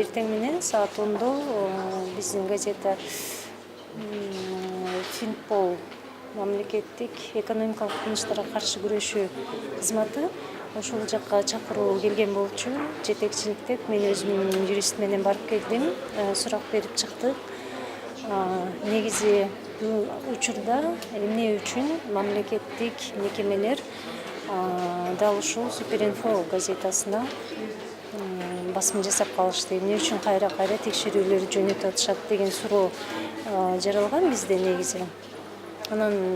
эртең менен саат 10-до биздин газета Финпол мамлекеттик экономикалык кылмыштарга каршы күрөшүү кызматы ошол жакка чакыруу келген болчу. Жетекчиликтеп мен өзүм юрист менен барып келдим, сурак берип чыктык. Негизи бул учурда эмне үчүн мамлекеттик мекемелер дал ушул Суперинфо газетасына басым жасап калышты, эмне үчүн кайра текшерүүлөр жөнөтүп атышат деген суроо жаралган бизде негизи. Анан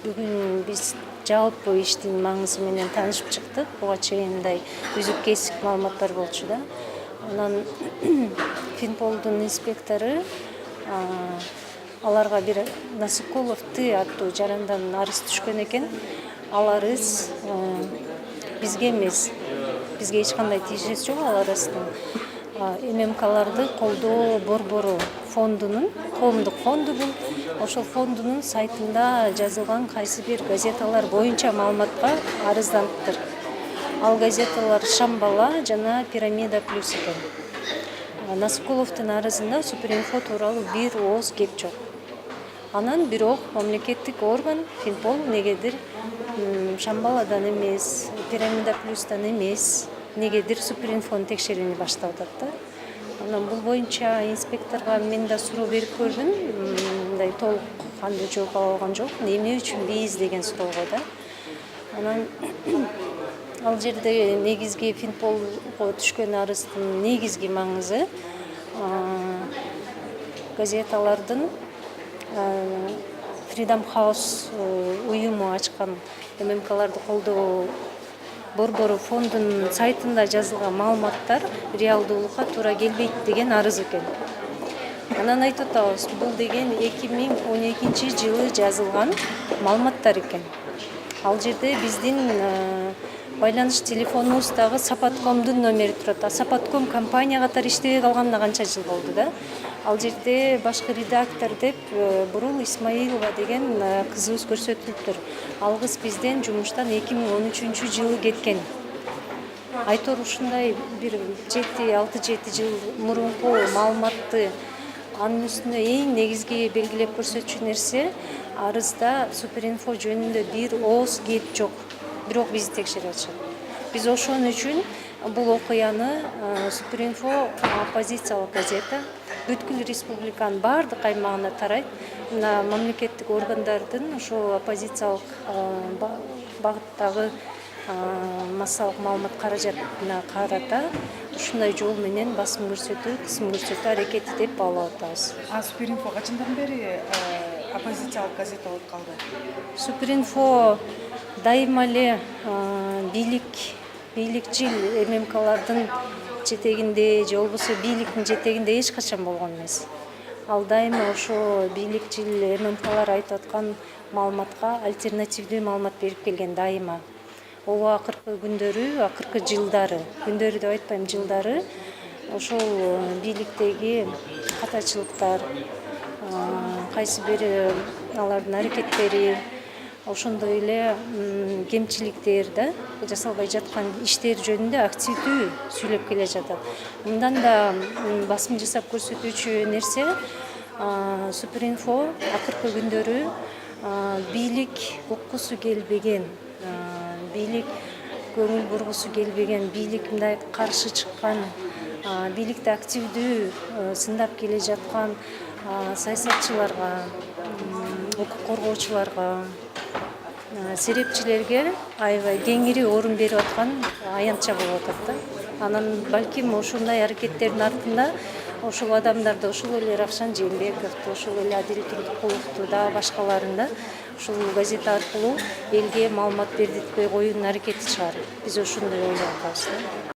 бүгүн биз жалпы иштин маңызы менен таанышып чыктык. Буга чейин мындай үзүк кесик маалыматтар болчу да. Анан Финполдун инспектору аларга бир Насыкулов Т аттуу жарандан арыз түшкөн экен. Ал арыз бизге эмес, бизге эч кандай тиешеси жок. Ал арыздын ММКларды колдоо борбору фондунун, коомдук фонду бул. Ошол фондунун сайтында жазылган кайсы бир газеталар боюнча маалыматка арызданыптыр. Ал газеталар Шамбала жана Пирамида плюс экен. Насыкуловдун арызында Суперинфо тууралуу бир ооз кеп жок. Анан бирок мамлекеттик орган Финпол негедир Шамбаладан эмес, Пирамида плюстан эмес, негедир Суперинфону текшерүүнү баштап атат да. Анан бул боюнча инспекторго мен да суроо берип көрдүм. Мындай толук кандуу жооп ала алган жок. Эмне үчүн биз деген суроого да. Анан ал жерде негизги Финполго түшкөн арыздын негизги маңызы газеталардын Freedom House уюму ачкан ММКларды колдоо борбору фондунун сайтында жазылган маалыматтар реалдуулукка туура келбейт деген арыз экен. Анан айтып атабыз, бул деген 2012-жылы жазылган маалыматтар экен. Ал жерде биздин байланыш телефонубуздагы Сапаткомдун номери турат. Сапатком компания катары иштебей калганына канча жыл болду да. Ал жерде башкы редактор деп Бурул Исмаилова деген кызыбыз көрсөтүлүптүр. Ал кыз бизден жумуштан 2013-жылы кеткен. Айтор ушундай бир 6-7 жыл мурунку маалыматты анын үстүнө эң негизги белгилеп көрсөтчү нерсе арызда Суперинфо жөнүндө бир ооз кеп жок. Бирок бизди текшерип атышат. Биз ошон үчүн бул окуяны Суперинфо оппозициялык газета бүткүл республиканын баардык аймагына тарайт. Мына мамлекеттик органдардын ошо оппозициялык багыттагы массалык маалымат каражатына карата ушундай жол менен басым көрсөтүү, кысым көрсөтүү аракети деп баалап атабыз. Суперинфо качандан бери оппозициялык газета болуп калды? Суперинфо дайыма эле бийликчил ММКлардын жетегинде же болбосо бийликтин жетегинде эч качан болгон эмес. Ал дайыма ошо бийликчил ММКлар айтып аткан маалыматка альтернативдүү маалымат берип келген дайыма. Ого акыркы күндөрү, акыркы жылдары, күндөрү деп айтпайм, жылдары ошол бийликтеги катачылыктар, кайсы бир алардын аракеттери, ошондой эле кемчиликтер да жасалбай жаткан иштер жөнүндө активдүү сүйлөп келе жатат. Мындан да басым жасап көрсөтүүчү нерсе Суперинфо акыркы күндөрү бийлик уккусу келбеген, бийлик көңүл бургусу келбеген, бийлик мындай каршы чыккан, бийликти активдүү сындап келе жаткан саясатчыларга, укук коргоочуларга, серепчилерге аябай кеңири орун берип аткан аянтча болуп атат да. Анан балким ошондой аракеттердин артында ошол адамдарды, ошол эле Рахшан Жээнбековду, ошол эле Адил Турдукуловду да башкаларын да ушул газета аркылуу элге маалымат бердиртпей коюунун аракети чыгар. Биз ошондой ойлоп атабыз да.